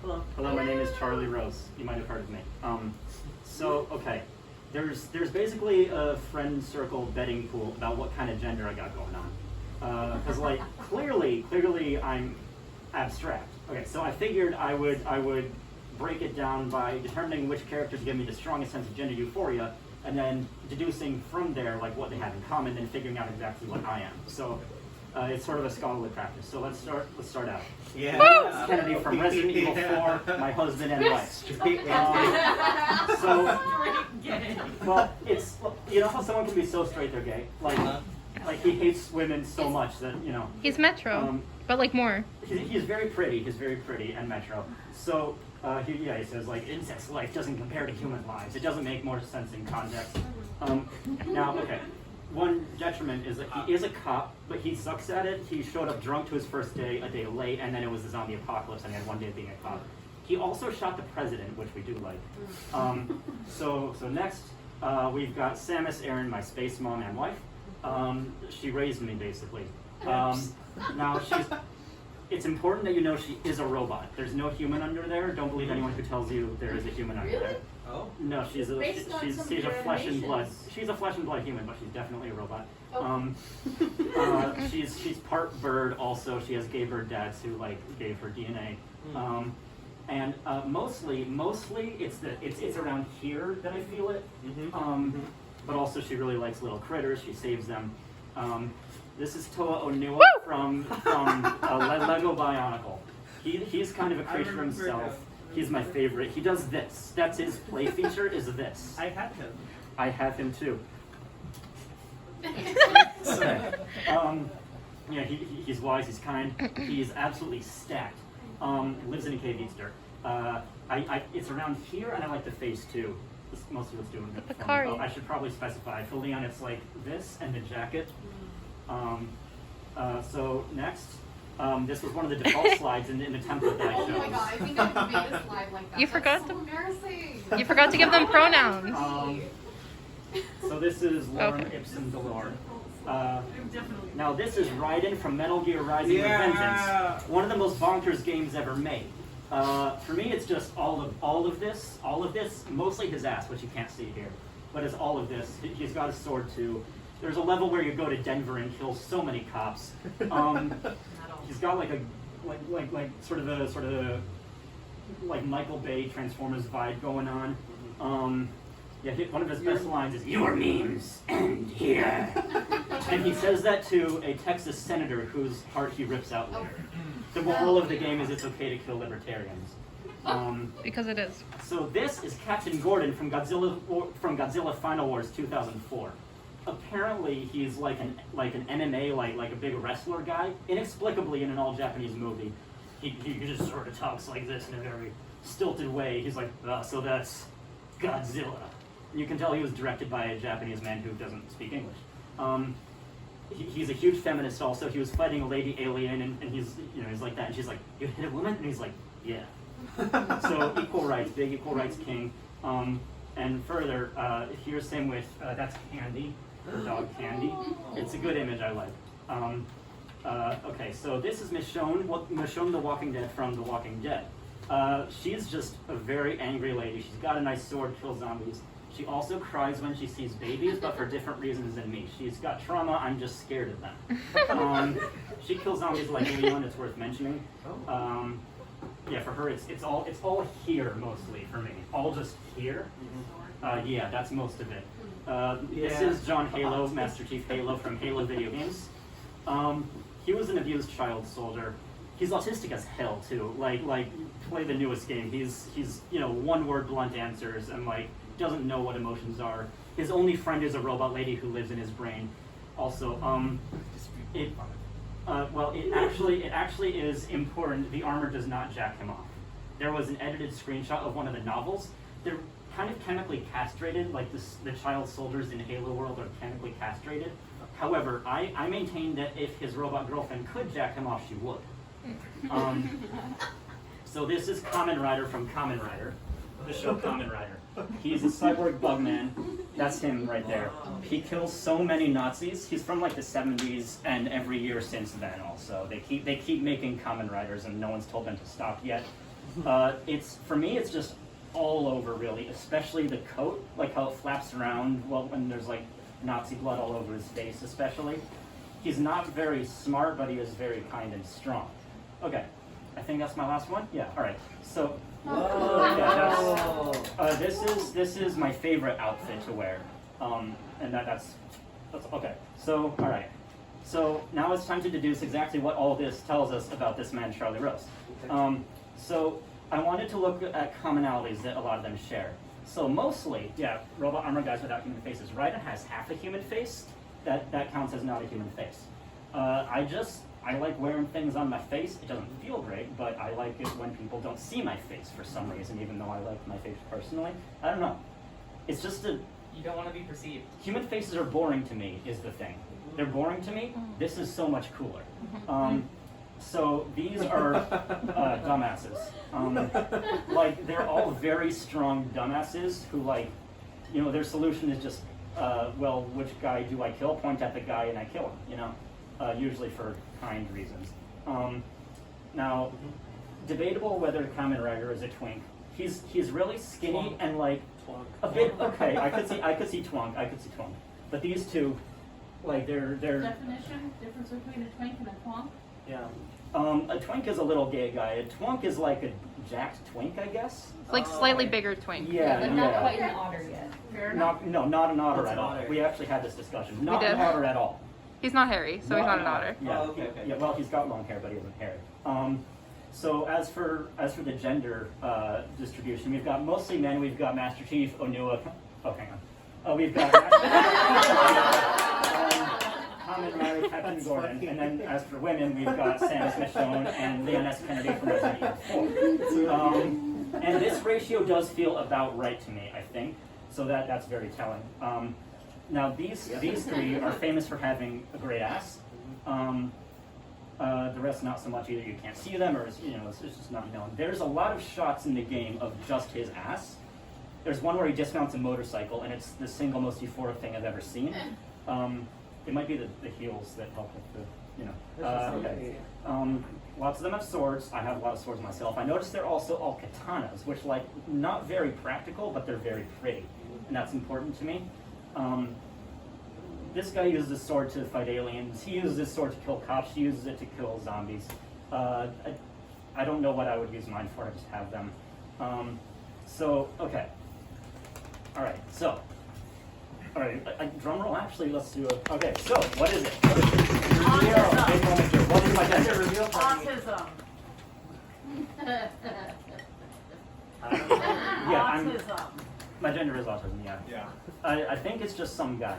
Hello. Hello, my name is Charlie Rose. You might have heard of me. Okay, there's basically a friend circle betting pool about what kind of gender I got going on. Because like clearly I'm abstract. Okay, so I figured I would break it down by determining which characters give me the strongest sense of gender euphoria, and then deducing from there like what they have in common, and figuring out exactly what I am. So it's sort of a scholarly practice. So let's start out. Yeah. It's Kennedy from Resident Evil 4, my husband and wife. Well, it's, you know how someone can be so straight they're gay? Like he hates women so much that, you know. He's Metro, but like more. He's very pretty. He's very pretty and Metro. So he says like insect's life doesn't compare to human lives. It doesn't make more sense in context. Now, okay. One detriment is that he is a cop, but he sucks at it. He showed up drunk to his first day a day late, and then it was the zombie apocalypse, and he had one day of being a cop. He also shot the president, which we do like. So next, we've got Samus Aran, my space mom and wife. She raised me, basically. Now, it's important that you know she is a robot. There's no human under there. Don't believe anyone who tells you there is a human under there. Oh. No, she's a flesh and blood. She's a flesh and blood human, but she's definitely a robot. She's part bird. Also, she has gay bird dads who like gave her DNA. And mostly it's around here that I feel it. But also she really likes little critters. She saves them. This is Toa Onua from Lego Bionicle. He's kind of a creature himself. He's my favorite. He does this. That's his play feature, is this. I have him. I have him too. Okay. Yeah, he's wise, he's kind. He's absolutely stacked. Lives in a cave, eats dirt. It's around here, and I like the face too. Most of us doing it. Oh, I should probably specify. For Leon, it's like this and the jacket. So next. This was one of the default slides in the template that I showed. Oh my god, I think I could make a slide like that. You forgot That's so embarrassing. You forgot to give them pronouns. So this is Lorem Ipsum Dolor. Now this is Raiden from Metal Gear Rising Revengeance, one of the most bonkers games ever made. For me, it's just all of this, mostly his ass, which you can't see here, but it's all of this. He's got a sword too. There's a level where you go to Denver and kill so many cops. He's got like a sort of a like Michael Bay Transformers vibe going on. One of his best lines is "Your memes end here," and he says that to a Texas senator whose heart he rips out later. The moral of the game is it's okay to kill libertarians. Because it is. So this is Captain Gordon from Godzilla Final Wars 2004. Apparently he's like an MMA, like a big wrestler guy. Inexplicably in an all Japanese movie, he just sort of talks like this in a very stilted way. He's like, so that's Godzilla. And you can tell he was directed by a Japanese man who doesn't speak English. He's a huge feminist also. He was fighting a lady alien, and he's like that, and she's like, you hit a woman? And he's like, yeah. So equal rights, big equal rights king. And further, here's same with, that's Candy. Her dog Candy. It's a good image, I like. Okay, so this is Michonne the Walking Dead from The Walking Dead. She's just a very angry lady. She's got a nice sword, kills zombies. She also cries when she sees babies, but for different reasons than me. She's got trauma, I'm just scared of them. She kills zombies like Leon, it's worth mentioning. Yeah, for her, it's all here mostly for me. All just here. Yeah, that's most of it. This is John Halo, Master Chief Halo from Halo video games. He was an abused child soldier. He's autistic as hell too. Like play the newest game. He's one word blunt answers and like doesn't know what emotions are. His only friend is a robot lady who lives in his brain. Also, it actually is important. The armor does not jack him off. There was an edited screenshot of one of the novels. They're kind of chemically castrated, like the child soldiers in Halo World are chemically castrated. However, I maintain that if his robot girlfriend could jack him off, she would. So this is Kamen Rider from Kamen Rider, the show Kamen Rider. He's a cyborg bugman. That's him right there. He kills so many Nazis. He's from like the 70s, and every year since then also. They keep making Kamen Riders, and no one's told them to stop yet. It's for me, it's just all over really, especially the coat, like how it flaps around when there's like Nazi blood all over his face, especially. He's not very smart, but he is very kind and strong. Okay, I think that's my last one. Yeah. All right. So, this is my favorite outfit to wear, and that's okay. So, all right. So now it's time to deduce exactly what all this tells us about this man, Charlie Rose. So I wanted to look at commonalities that a lot of them share. So mostly, yeah, robot armor guys without human faces. Raiden has half a human face. That counts as not a human face. I like wearing things on my face. It doesn't feel great, but I like it when people don't see my face for some reason, even though I like my face personally. I don't know. It's just You don't want to be perceived. human faces are boring to me, is the thing. They're boring to me. This is so much cooler. So these are dumbasses. Like, they're all very strong dumbasses who, like, you know, their solution is just, well, which guy do I kill? Point at the guy and I kill him, you know? Usually for kind reasons. Now, debatable whether Kamen Rider is a twink. He's really skinny and like a bit okay. I could see twunk. But these two, like they're Definition, difference between a twink and a twonk? Yeah. a twink is a little gay guy. A twunk is like a jacked twink, I guess. Like slightly bigger twink. Yeah, But not quite an otter yet. Fair enough. Not an otter What's at an all. otter? We actually had this discussion. Not did. an otter at all. He's not hairy, so he's not an otter. Yeah. Oh, okay. Yeah. Well, he's got long hair, but he isn't hairy. So as for the gender distribution, we've got mostly men. We've got Master Chief Onua. Oh, hang on. We've got Kamen Rider Captain Gordon, and then as for women, we've got Samus Michonne and Leon S. Kennedy from Resident Evil 4. And this ratio does feel about right to me, I think. So that's very telling. Now these three are famous for having a great ass. The rest not so much either. You can't see them, or it's just not known. There's a lot of shots in the game of just his ass. There's one where he dismounts a motorcycle, and it's the single most euphoric thing I've ever seen. It might be the heels that help with the, okay. Lots of them have swords. I have a lot of swords myself. I noticed they're also all katanas, which not very practical, but they're very pretty, and that's important to me. This guy uses his sword to fight aliens. He uses his sword to kill cops. He uses it to kill zombies. I don't know what I would use mine for. I just have them. Okay. All right, drum roll. Actually, let's do it. Okay, so what is it? Autism. Big moment here. What is my gender? Reveal for me. Autism. Yeah, Autism. my gender is autism. Yeah. Yeah. I think it's just some guy.